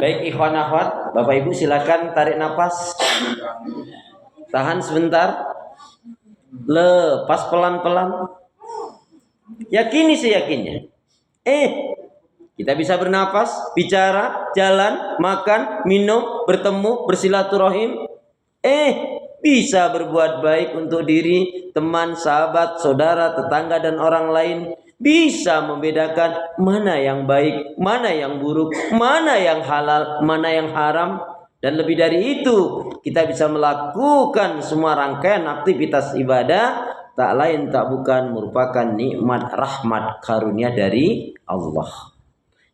Baik ikhwan akhwat, Bapak Ibu silakan tarik nafas. Tahan sebentar. Lepas pelan-pelan. Yakini seyakinnya. Kita bisa bernafas, bicara, jalan, makan, minum, bertemu, bersilaturahim. Bisa berbuat baik untuk diri, teman, sahabat, saudara, tetangga, dan orang lain. Bisa membedakan mana yang baik, mana yang buruk, mana yang halal, mana yang haram. Dan lebih dari itu, kita bisa melakukan semua rangkaian aktivitas ibadah, tak lain tak bukan merupakan nikmat, rahmat, karunia dari Allah.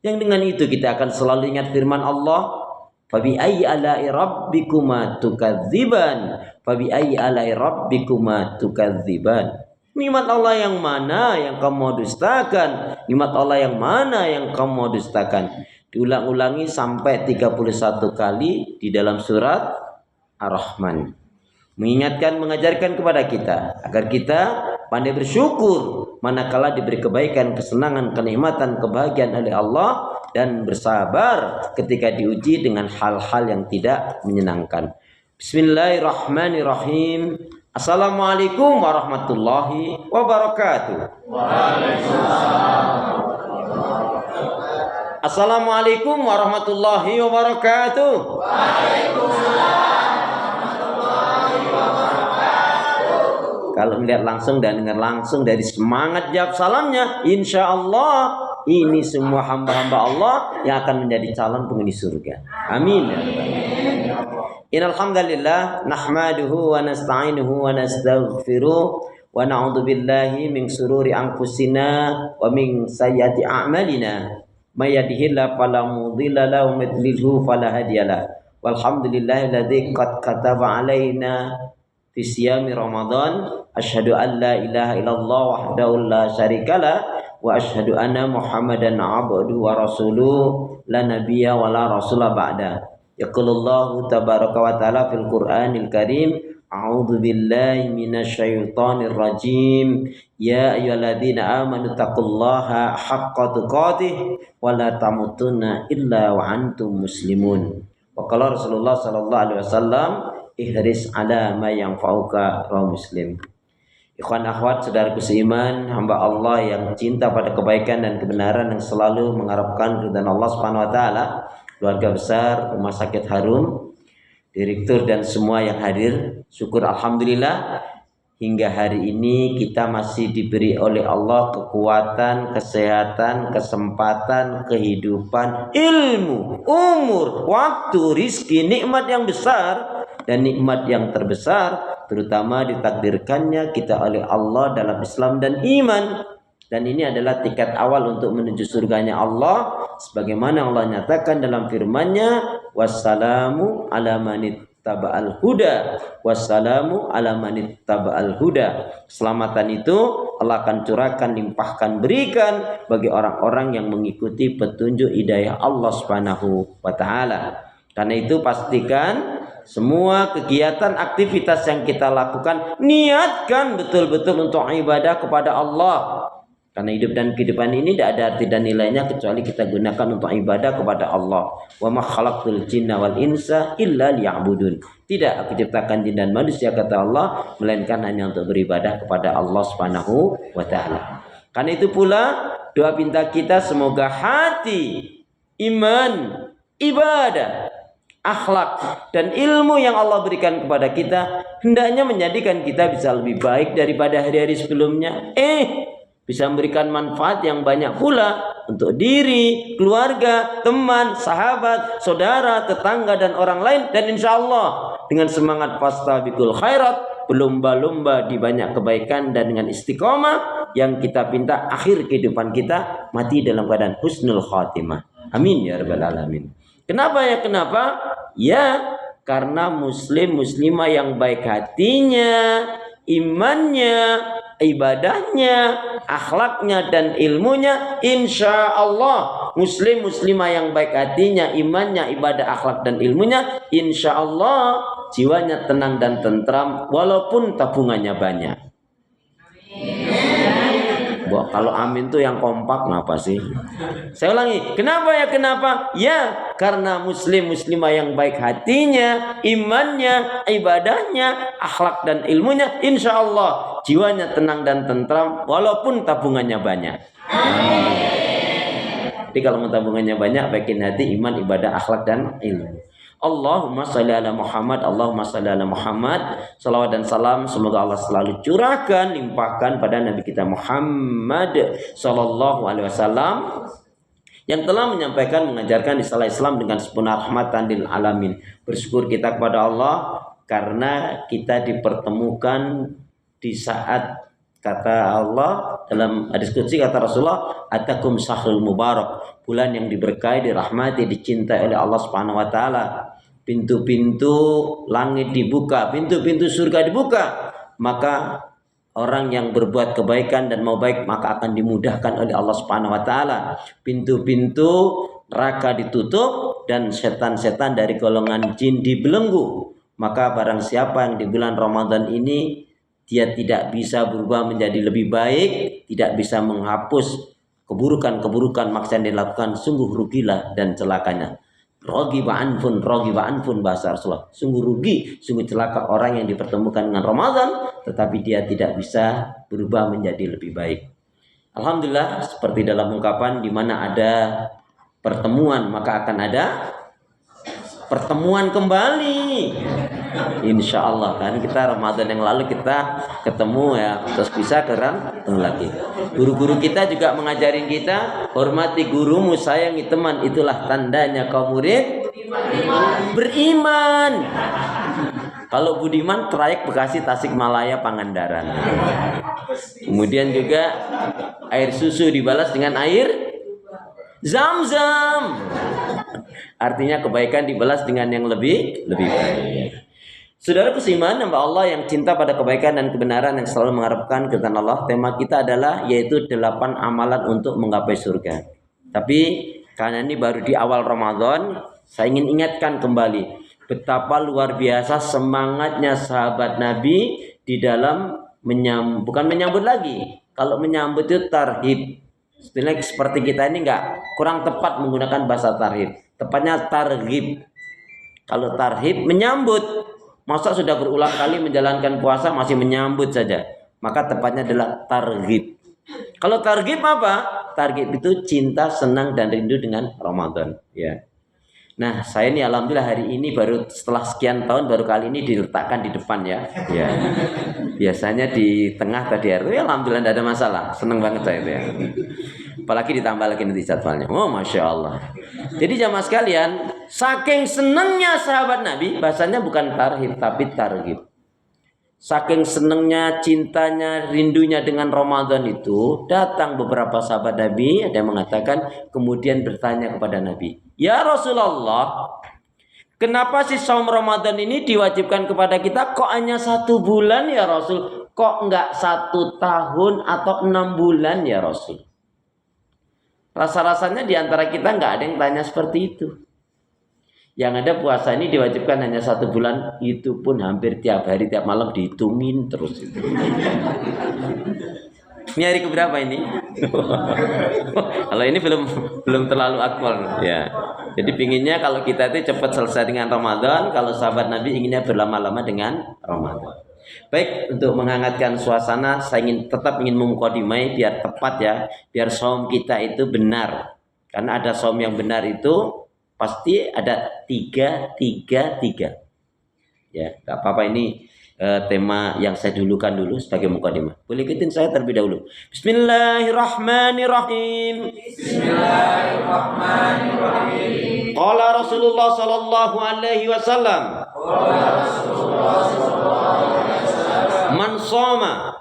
Yang dengan itu kita akan selalu ingat firman Allah, Fabi ayyi ala'i rabbikuma tukadziban. Fabi ayyi ala'i rabbikuma tukadziban. Nikmat Allah yang mana yang kamu dustakan? Nikmat Allah yang mana yang kamu dustakan? Diulang-ulangi sampai 31 kali di dalam surat Ar-Rahman. Mengingatkan, mengajarkan kepada kita agar kita pandai bersyukur manakala diberi kebaikan, kesenangan, kenikmatan, kebahagiaan oleh Allah, dan bersabar ketika diuji dengan hal-hal yang tidak menyenangkan. Bismillahirrahmanirrahim. Assalamualaikum warahmatullahi wabarakatuh. Waalaikumsalam. Assalamualaikum warahmatullahi wabarakatuh. Waalaikumsalam warahmatullahi wabarakatuh. Kalau melihat langsung dan dengar langsung dari semangat jawab salamnya, insya Allah ini semua hamba-hamba Allah yang akan menjadi calon penghuni surga. Amin. Innal hamdalillah nahmaduhu wa nasta'inuhu wa nastaghfiruh wa na'udzu billahi min shururi anfusina wa min sayyiati a'malina. May yahdihillahu fala mudilla lahu wa may yudlilhu fala hadiyalah. Walhamdulillahilladzi qad kataba alaina fi siyami Ramadan. Asyhadu an la ilaha illallah wahdahu la syarikalah wa asyhadu anna Muhammadan abduhu wa rasuluh la nabiyya wa la rasula ba'da. Yaqulullahu tabaraka wa ta'ala fil Qur'anil Karim, a'udzu billahi minasyaitonir rajim. Ya ayyuhalladzina amanu taqullaha haqqa tuqatih wa la tamutunna illa wa antum muslimun. Wa qala Rasulullah sallallahu alaihi wasallam, ihris ala ma yanfa'uka, rawahu Muslim. Ikhwan akhwat, saudaraku seiman, hamba Allah yang cinta pada kebaikan dan kebenaran, yang selalu mengharapkan ridha Allah Subhanahu wa taala, keluarga besar Rumah Sakit Harum, direktur dan semua yang hadir. Syukur alhamdulillah hingga hari ini kita masih diberi oleh Allah kekuatan, kesehatan, kesempatan, kehidupan, ilmu, umur, waktu, rizki, nikmat yang besar dan nikmat yang terbesar terutama ditakdirkannya kita oleh Allah dalam Islam dan iman. Dan ini adalah tiket awal untuk menuju surganya Allah, sebagaimana Allah nyatakan dalam firman-Nya, wassalamu ala manittaba'al huda, wassalamu ala manittaba'al huda. Keselamatan itu Allah akan curahkan, limpahkan, berikan bagi orang-orang yang mengikuti petunjuk hidayah Allah Subhanahu wa taala. Karena itu pastikan semua kegiatan aktivitas yang kita lakukan, niatkan betul-betul untuk ibadah kepada Allah. Karena hidup dan kehidupan ini tidak ada arti dan nilainya kecuali kita gunakan untuk ibadah kepada Allah. Wa ma khalaqtul jinna wal insa illa liya'budun. Tidak aku ciptakan jin dan manusia, kata Allah, melainkan hanya untuk beribadah kepada Allah Subhanahu wa taala. Karena itu pula doa pinta kita, semoga hati, iman, ibadah, akhlak dan ilmu yang Allah berikan kepada kita hendaknya menjadikan kita bisa lebih baik daripada hari-hari sebelumnya. Bisa memberikan manfaat yang banyak pula untuk diri, keluarga, teman, sahabat, saudara, tetangga, dan orang lain. Dan insya Allah dengan semangat fastabiqul khairat, berlomba-lomba di banyak kebaikan, dan dengan istiqomah yang kita pinta akhir kehidupan kita mati dalam keadaan husnul khatimah. Amin ya rabbal alamin. Kenapa ya? Kenapa? Ya, karena muslim muslimah yang baik hatinya, imannya, ibadahnya, akhlaknya, dan ilmunya, insya Allah muslim muslimah yang baik hatinya, imannya, ibadah, akhlak, dan ilmunya, insya Allah jiwanya tenang dan tentram walaupun tabungannya banyak. Kalau amin tuh yang kompak ngapa sih? Saya ulangi, kenapa ya kenapa? Ya, karena muslimah yang baik hatinya, imannya, ibadahnya, akhlak dan ilmunya, insya Allah jiwanya tenang dan tentram walaupun tabungannya banyak. Jadi kalau mau tabungannya banyak, baikin hati, iman, ibadah, akhlak dan ilmu. Allahumma salli ala Muhammad, Allahumma salli ala Muhammad. Salawat dan salam semoga Allah selalu curahkan, limpahkan pada Nabi kita Muhammad sallallahu alaihi wasallam yang telah menyampaikan, mengajarkan istilah Islam dengan sempurna, rahmatan lil alamin. Bersyukur kita kepada Allah karena kita dipertemukan di saat, kata Allah dalam hadis qudsi, kata Rasulullah, atakum syahrul mubarak, bulan yang diberkahi, dirahmati, dicintai oleh Allah Subhanahu wa taala. Pintu-pintu langit dibuka, pintu-pintu surga dibuka, maka orang yang berbuat kebaikan dan mau baik maka akan dimudahkan oleh Allah Subhanahu wa taala. Pintu-pintu neraka ditutup dan setan-setan dari golongan jin dibelenggu. Maka barang siapa yang di bulan Ramadan ini dia tidak bisa berubah menjadi lebih baik, tidak bisa menghapus keburukan-keburukan maka yang dilakukan, sungguh rugilah dan celakanya. Rogiba anfun bahasa Rasulullah. Sungguh rugi, sungguh celaka orang yang dipertemukan dengan Ramadan tetapi dia tidak bisa berubah menjadi lebih baik. Alhamdulillah, seperti dalam ungkapan, di mana ada pertemuan maka akan ada pertemuan kembali. Insya Allah, kan kita Ramadan yang lalu kita ketemu ya, terus bisa ketemu lagi. Guru-guru kita juga mengajarin kita, hormati gurumu, sayangi teman, itulah tandanya kaum murid beriman. Kalau budiman, trayek Bekasi Tasikmalaya Pangandaran. Kemudian juga air susu dibalas dengan air Zam-zam. Artinya kebaikan dibalas dengan yang lebih baik. Saudara seiman, hamba Allah yang cinta pada kebaikan dan kebenaran, yang selalu mengharapkan keridhaan Allah. Tema kita adalah yaitu 8 amalan untuk menggapai surga. Tapi karena ini baru di awal Ramadan, saya ingin ingatkan kembali betapa luar biasa semangatnya sahabat Nabi di dalam bukan menyambut lagi. Kalau menyambut itu tarhib. Seperti kita ini kurang tepat menggunakan bahasa tarhib. Tepatnya targhib. Kalau tarhib menyambut, masa sudah berulang kali menjalankan puasa masih menyambut saja, maka tepatnya adalah targhib. Kalau targhib apa? Targhib itu cinta, senang dan rindu dengan Ramadan, ya. Nah, saya ini alhamdulillah hari ini baru setelah sekian tahun baru kali ini diletakkan di depan ya. Ya. Biasanya di tengah tadi ya, alhamdulillah tidak ada masalah. Senang banget saya itu ya. Apalagi ditambah lagi nanti jadwalnya. Oh, Masya Allah. Jadi jamaah sekalian, saking senangnya sahabat Nabi, bahasanya bukan tarhib tapi targhib. Saking senangnya, cintanya, rindunya dengan Ramadan itu, datang beberapa sahabat Nabi, ada yang mengatakan, kemudian bertanya kepada Nabi, ya Rasulullah, kenapa sih saum Ramadan ini diwajibkan kepada kita? Kok hanya 1 bulan ya Rasul? Kok enggak 1 tahun atau 6 bulan ya Rasul? Rasa-rasanya diantara kita enggak ada yang tanya seperti itu. Yang ada puasa ini diwajibkan hanya 1 bulan, itu pun hampir tiap hari, tiap malam dihitungin terus. Ini hari keberapa ini? Kalau ini belum terlalu aktual ya. Jadi pinginnya kalau kita itu cepat selesai dengan Ramadan, kalau sahabat Nabi inginnya berlama-lama dengan Ramadan. Baik, untuk menghangatkan suasana, saya tetap ingin memukadimai biar tepat ya, biar saum kita itu benar. Karena ada saum yang benar itu pasti ada 3. Ya, nggak apa-apa, ini tema yang saya dulukan dulu sebagai mukadimah. Boleh ikutin saya terlebih dahulu. Bismillahirrahmanirrahim. Bismillahirrahmanirrahim. Qala Rasulullah sallallahu alaihi wasallam. Man shoma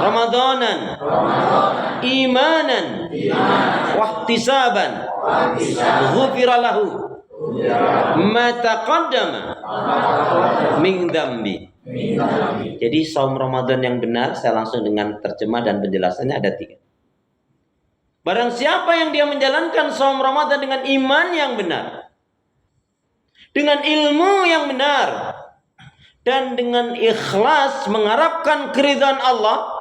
Ramadanan imanan wahtisaban ghufira lahu ma taqaddama min dzambi. Jadi saum Ramadan yang benar, saya langsung dengan terjemah dan penjelasannya ada 3. Barang siapa yang dia menjalankan saum Ramadan dengan iman yang benar, dengan ilmu yang benar, dan dengan ikhlas mengharapkan keridhaan Allah,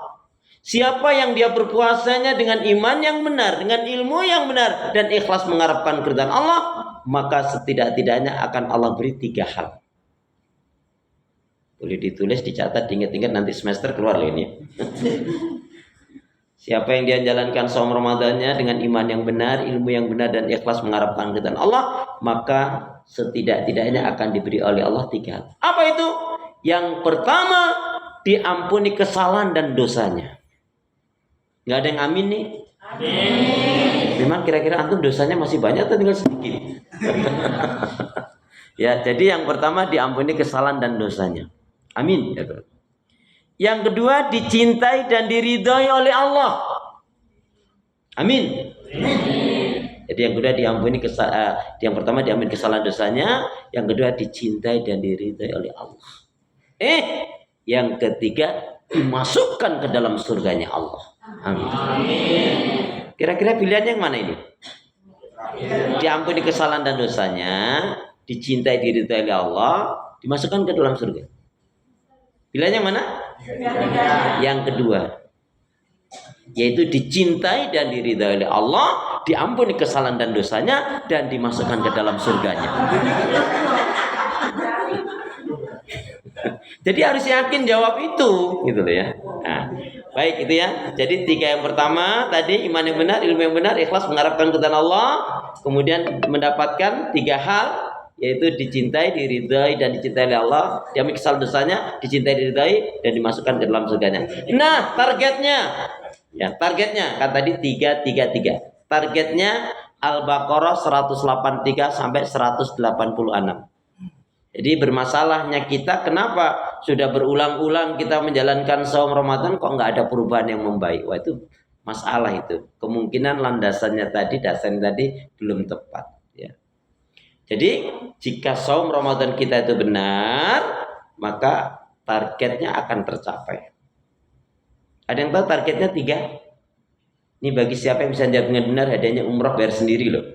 siapa yang dia berpuasanya dengan iman yang benar, dengan ilmu yang benar, dan ikhlas mengharapkan keridhaan Allah, maka setidak-tidaknya akan Allah beri 3 hal. Boleh ditulis, dicatat, diingat-ingat, nanti semester keluar loh ini. Siapa yang dia jalankan saum Ramadannya dengan iman yang benar, ilmu yang benar, dan ikhlas mengharapkan keridhaan Allah, maka setidak-tidaknya akan diberi oleh Allah 3 hal. Apa itu? Yang pertama, diampuni kesalahan dan dosanya. Nggak ada yang amin nih? Amin. Memang kira-kira antum dosanya masih banyak atau tinggal sedikit? Ya, jadi yang pertama diampuni kesalahan dan dosanya. Amin. Yang kedua, dicintai dan diridhai oleh Allah. Amin. Jadi yang kedua diampuni yang pertama diampuni kesalahan dosanya, yang kedua dicintai dan diridhai oleh Allah. Yang ketiga dimasukkan ke dalam surganya Allah. Amin. Kira-kira pilihannya yang mana ini? Diampuni kesalahan dan dosanya, dicintai diridhai oleh Allah, dimasukkan ke dalam surga. Pilihannya mana? Yang kedua, yaitu dicintai dan diridhai oleh Allah, diampuni kesalahan dan dosanya, dan dimasukkan ke dalam surganya. Jadi harus yakin jawab itu, gitu loh ya. Nah, baik itu ya. Jadi 3 yang pertama tadi, iman yang benar, ilmu yang benar, ikhlas mengharapkan keridhaan Allah, kemudian mendapatkan 3 hal, yaitu dicintai, diridhai, dan dicintai oleh Allah, diampuni kesalahan dosanya, dicintai, diridhai, dan dimasukkan ke dalam surganya. Nah, targetnya kan tadi 3. Targetnya Al-Baqarah 183 sampai 186. Jadi bermasalahnya kita, kenapa sudah berulang-ulang kita menjalankan saum Ramadan kok nggak ada perubahan yang membaik? Wah, itu masalah itu. Kemungkinan dasarnya tadi belum tepat. Ya. Jadi jika saum Ramadan kita itu benar, maka targetnya akan tercapai. Ada yang tahu targetnya 3? Ini bagi siapa yang bisa jawab dengan benar, hadiahnya umroh bayar sendiri loh.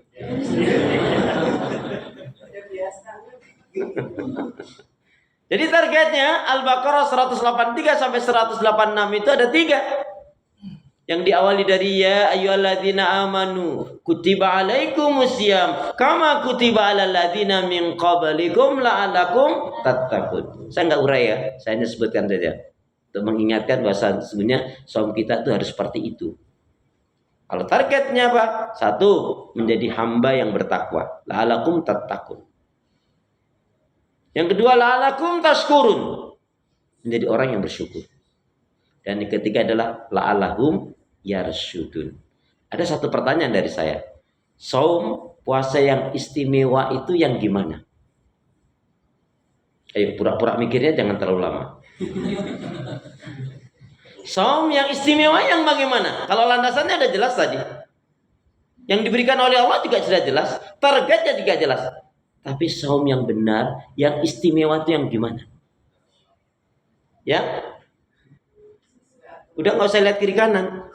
Jadi targetnya Al-Baqarah 183 sampai 186 itu ada 3. Yang diawali dari ya ayyuhalladzina amanu kutiba alaikumusiyam kama kutiba alal ladzina min qablikum la'allakum tattaqun. Saya enggak urai ya, saya hanya sebutkan saja untuk mengingatkan bahwa sebenarnya saum kita itu harus seperti itu. Kalau targetnya apa? 1, menjadi hamba yang bertakwa, la'allakum tattaqun. Yang kedua, la'alakum tashkurun, menjadi orang yang bersyukur. Dan yang ketiga adalah la'alahum yarsyudun. Ada satu pertanyaan dari saya. Saum puasa yang istimewa itu yang gimana? Ayo pura-pura mikirnya jangan terlalu lama. Saum yang istimewa yang bagaimana? Kalau landasannya ada jelas tadi. Yang diberikan oleh Allah juga sudah jelas. Targetnya juga jelas. Tapi saum yang benar, yang istimewa itu yang gimana? Ya? Udah nggak usah lihat kiri kanan.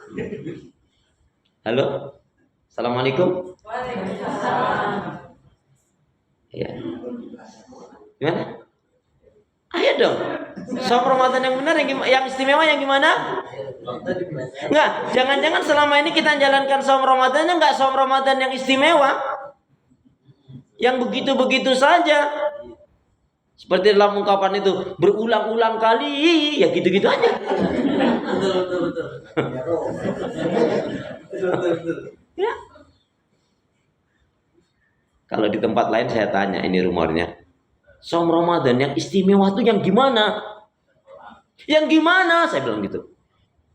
Halo? Assalamualaikum. Waalaikumsalam. Ya. Gimana? Ayo dong. Saum Ramadan yang benar, yang istimewa yang gimana? Enggak, jangan-jangan selama ini kita jalankan saum Ramadannya enggak saum Ramadan yang istimewa. Yang begitu-begitu saja. Seperti dalam ungkapan itu, berulang-ulang kali, ya gitu-gitu aja. Betul. Ya. Kalau di tempat lain saya tanya, ini rumornya, saum Ramadan yang istimewa itu yang gimana? Yang gimana? Saya bilang gitu.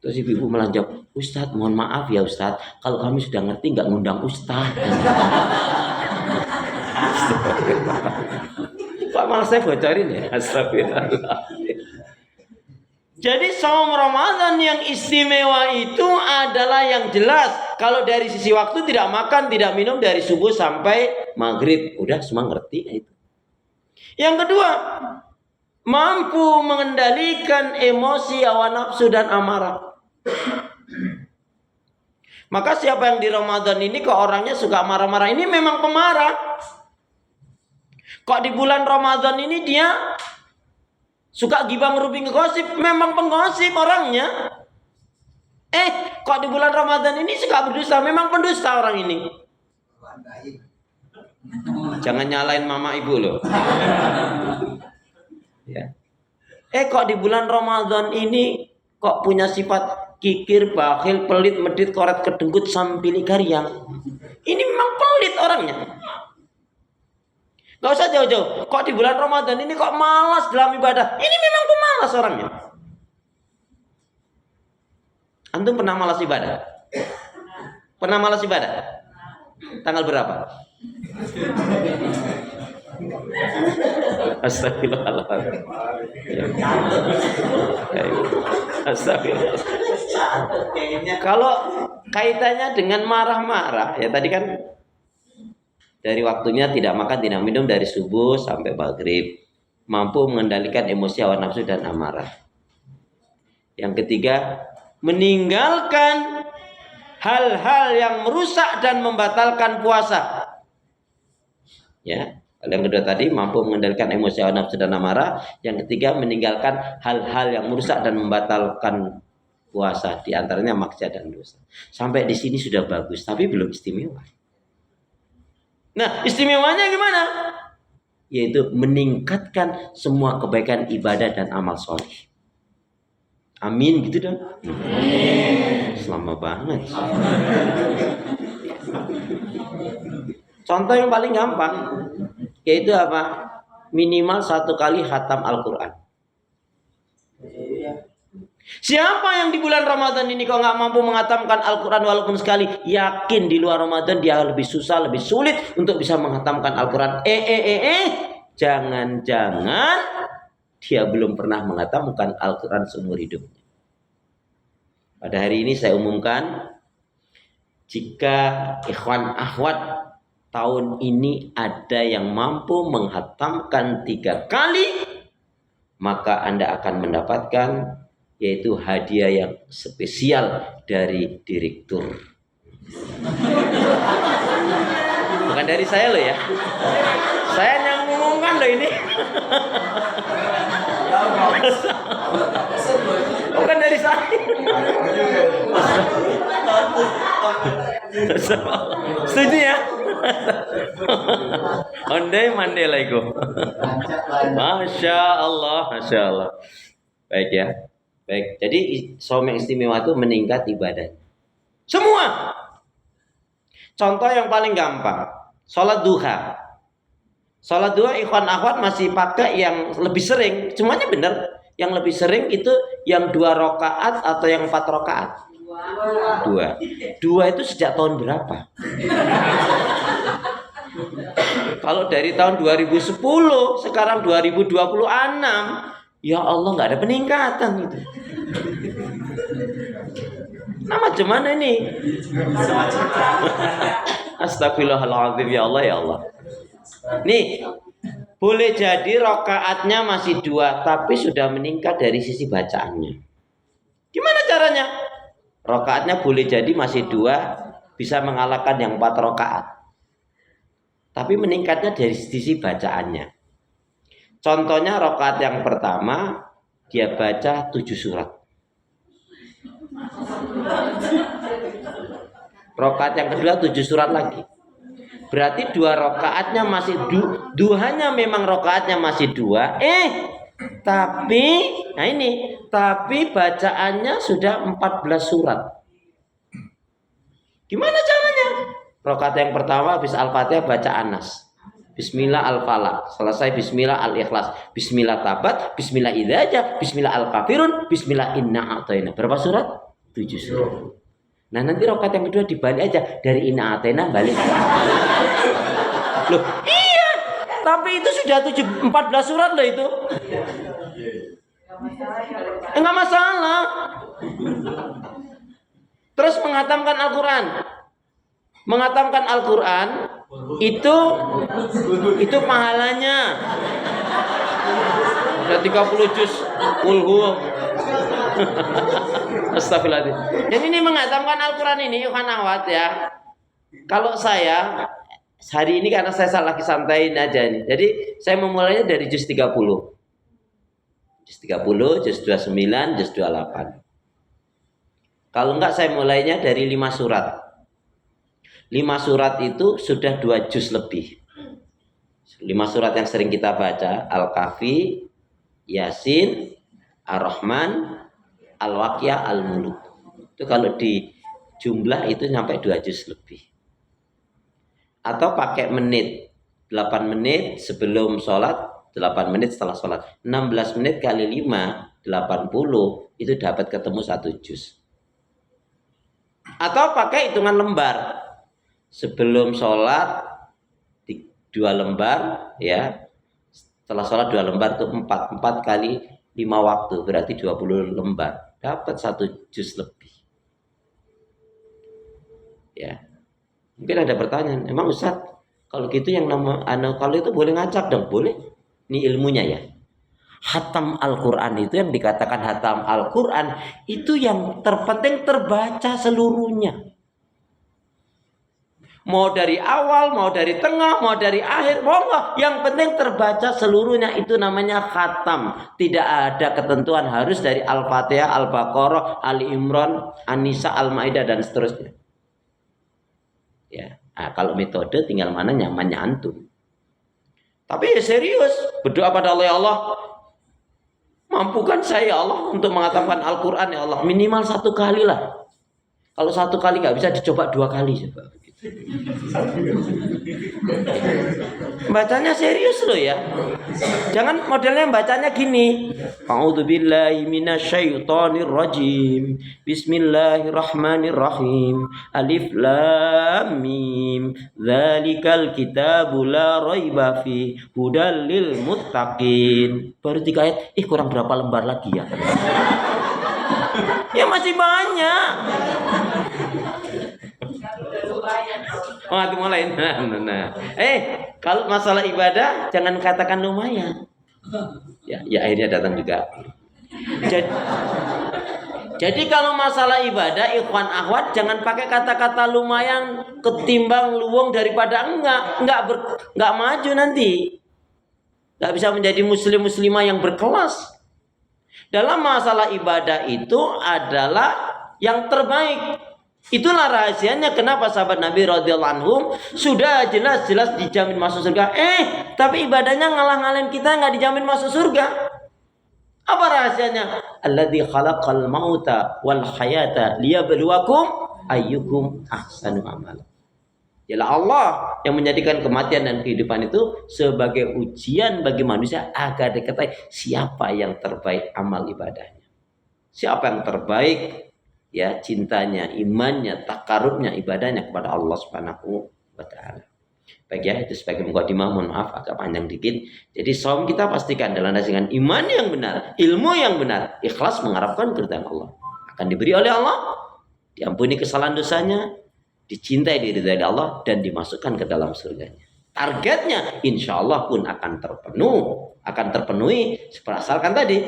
Terus ibu malah jawab, Ustadz mohon maaf ya Ustadz, kalau kami sudah ngerti nggak ngundang Ustadz. Kok malah saya bocorin ya? Astagfirullah. Jadi saum Ramadan yang istimewa itu adalah yang jelas. Kalau dari sisi waktu tidak makan, tidak minum dari subuh sampai maghrib. Udah semua ngerti itu. Yang kedua, mampu mengendalikan emosi, hawa nafsu dan amarah. Maka siapa yang di Ramadan ini kok orangnya suka marah-marah, ini memang pemarah. Kok di bulan Ramadan ini dia Suka gibah ngerupi ngegosip, memang penggosip orangnya. Kok di bulan Ramadan ini suka berdusta, memang pendusta orang ini. Jangan nyalain mama ibu loh. Ya. Kok di bulan Ramadan ini kok punya sifat kikir, bakhil, pelit, medit, koret, kedengkut, sampili garyang. Ini memang pelit orangnya. Gak usah jauh-jauh. Kok di bulan Ramadan ini kok malas dalam ibadah? Ini memang pemalas orangnya. Antum pernah malas ibadah? Pernah malas ibadah? Tanggal berapa? Astagfirullahaladzim. Astagfirullah. Kalau kaitannya dengan marah-marah, ya tadi kan dari waktunya tidak makan, tidak minum dari subuh sampai maghrib, mampu mengendalikan emosi, hawa nafsu dan amarah. Yang ketiga, meninggalkan hal-hal yang merusak dan membatalkan puasa. Ya, yang kedua tadi mampu mengendalikan emosi, hawa nafsu dan amarah. Yang ketiga, meninggalkan hal-hal yang merusak dan membatalkan puasa, di antaranya maksiat dan dosa. Sampai di sini sudah bagus, tapi belum istimewa. Nah, istimewanya gimana? Yaitu meningkatkan semua kebaikan ibadah dan amal soleh. Amin gitu dong. Selama banget. Contoh yang paling gampang yaitu apa? Minimal 1 kali khatam Al-Quran. Siapa yang di bulan Ramadan ini kok nggak mampu menghatamkan Al-Quran walaupun sekali, yakin di luar Ramadan dia lebih susah, lebih sulit untuk bisa menghatamkan Al-Quran. Jangan-jangan dia belum pernah menghatamkan Al-Quran seumur hidupnya. Pada hari ini saya umumkan, jika ikhwan akhwat tahun ini ada yang mampu menghatamkan 3 kali, maka Anda akan mendapatkan yaitu hadiah yang spesial dari direktur. Bukan dari saya loh ya. Saya yang ngomongkan loh ini. Bukan dari saya. Setuju ya? Ondai-mandai lagi. Masya Allah, Masya Allah. Baik ya. Baik, jadi som yang istimewa itu meningkat ibadah. Semua. Contoh yang paling gampang, sholat duha. Sholat duha ikhwan akhwat masih pakai yang lebih sering. Semuanya benar. Yang lebih sering itu yang 2 rakaat atau yang 4 rakaat? 2 itu sejak tahun berapa? Kalau dari tahun 2010, sekarang 2026, ya Allah nggak ada peningkatan itu. Nah macam mana ini? Astagfirullahaladzim, ya Allah, ya Allah. Nih, boleh jadi rakaatnya masih 2, tapi sudah meningkat dari sisi bacaannya. Gimana caranya? Rakaatnya boleh jadi masih 2, bisa mengalahkan yang 4 rakaat. Tapi meningkatnya dari sisi bacaannya. Contohnya rakaat yang pertama dia baca 7 surat. Rakaat yang kedua 7 surat lagi. Berarti 2 rakaatnya masih duhanya memang rakaatnya masih 2. Tapi nah ini, tapi bacaannya sudah 14 surat. Gimana caranya? Rakaat yang pertama habis Al-Fatihah baca Anas. Bismillah Al-Falaq, selesai Bismillah Al-Ikhlas, Bismillah Tabat, Bismillah Idzaja, Bismillah Al-Kafirun, Bismillah Inna A'taina. Berapa surat? 7 surat. Nah nanti rakaat yang kedua dibalik aja, dari Inna A'taina balik. Loh, iya. Tapi itu sudah 14 surat loh itu. Enggak masalah. Terus menghatamkan Al-Quran. Menghatamkan Al-Quran itu pahalanya udah 30 juz ulhu. Astagfirullahaladzim. Jadi ini menghatamkan Al-Quran ini ikhwan akhwat ya. Kalau saya hari ini karena saya lagi santai aja nih. Jadi saya memulainya dari juz 30. Juz 30, juz 29, juz 28. Kalau enggak saya mulainya dari 5 surat. 5 surat itu sudah 2 juz lebih. 5 surat yang sering kita baca, Al-Kahfi, Yasin, Ar-Rahman, Al-Waqiah, Al-Muluk. Itu kalau di jumlah itu sampai 2 juz lebih. Atau pakai menit. 8 menit sebelum sholat, 8 menit setelah sholat. 16 menit kali 5, 80, itu dapat ketemu 1 juz. Atau pakai hitungan lembar. Sebelum sholat 2 lembar, ya. Setelah sholat 2 lembar itu 4 kali 5 waktu, berarti 20 lembar. Dapat 1 juz lebih. Ya. Mungkin ada pertanyaan, emang Ustaz, kalau gitu yang kalau itu boleh ngacak dong? Boleh. Ini ilmunya ya. Hatam Al-Quran itu yang dikatakan hatam Al-Quran itu yang terpenting terbaca seluruhnya. Mau dari awal, mau dari tengah, mau dari akhir, monggo. Yang penting terbaca seluruhnya, itu namanya khatam. Tidak ada ketentuan harus dari Al-Fatihah, Al-Baqarah, Ali Imran, An-Nisa, Al-Maidah dan seterusnya. Ya, nah, kalau metode tinggal mana nyamannya antum. Tapi ya serius, berdoa pada Allah, ya Allah, mampukan saya ya Allah untuk mengatakan Al-Quran ya Allah minimal 1 kali lah. Kalau 1 kali nggak bisa dicoba 2 kali coba. Bacanya serius loh ya. Jangan modelnya bacanya gini. A'udzubillahi minasyaitonirrajim. Bismillahirrahmanirrahim. Alif lam mim. Dzalikal kitabu la raiba fi hudal lil muttaqin. Baru 3 ayat. Kurang berapa lembar lagi ya? Ya masih banyak. Mulai. Nah. Kalau masalah ibadah jangan katakan lumayan. Ya akhirnya datang juga. Jadi kalau masalah ibadah ikhwan akhwat jangan pakai kata-kata lumayan ketimbang luwung daripada enggak maju nanti. Enggak bisa menjadi muslim-muslimah yang berkelas. Dalam masalah ibadah itu adalah yang terbaik. Itulah rahasianya kenapa sahabat Nabi radhiyallahu anhum sudah jelas-jelas dijamin masuk surga. Tapi ibadahnya ngalah-ngalahin kita nggak dijamin masuk surga. Apa rahasianya? Alladzi khalaqal mauta wal hayata liyabluwakum ayyukum ahsanu amala. Ialah Allah yang menjadikan kematian dan kehidupan itu sebagai ujian bagi manusia agar diketahui siapa yang terbaik amal ibadahnya. Siapa yang terbaik ya cintanya, imannya, takarubnya, ibadahnya kepada Allah Subhanahu wa taala. Baik ya, itu sebagai mukadimah, mohon maaf agak panjang dikit. Jadi saum kita pastikan dalam dengan iman yang benar, ilmu yang benar, ikhlas mengharapkan keridhaan Allah. Akan diberi oleh Allah, diampuni kesalahan dosanya, dicintai diridhai Allah dan dimasukkan ke dalam surganya. Targetnya insya Allah pun akan terpenuhi asalkan tadi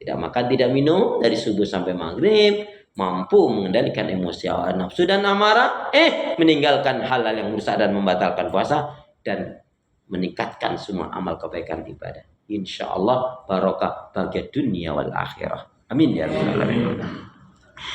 tidak makan, tidak minum dari subuh sampai maghrib, mampu mengendalikan emosi nafsu dan amarah, meninggalkan hal-hal yang merusak dan membatalkan puasa dan meningkatkan semua amal kebaikan ibadah. Insya Allah barokah bagi dunia wal akhirah. Amin ya rabbal alamin.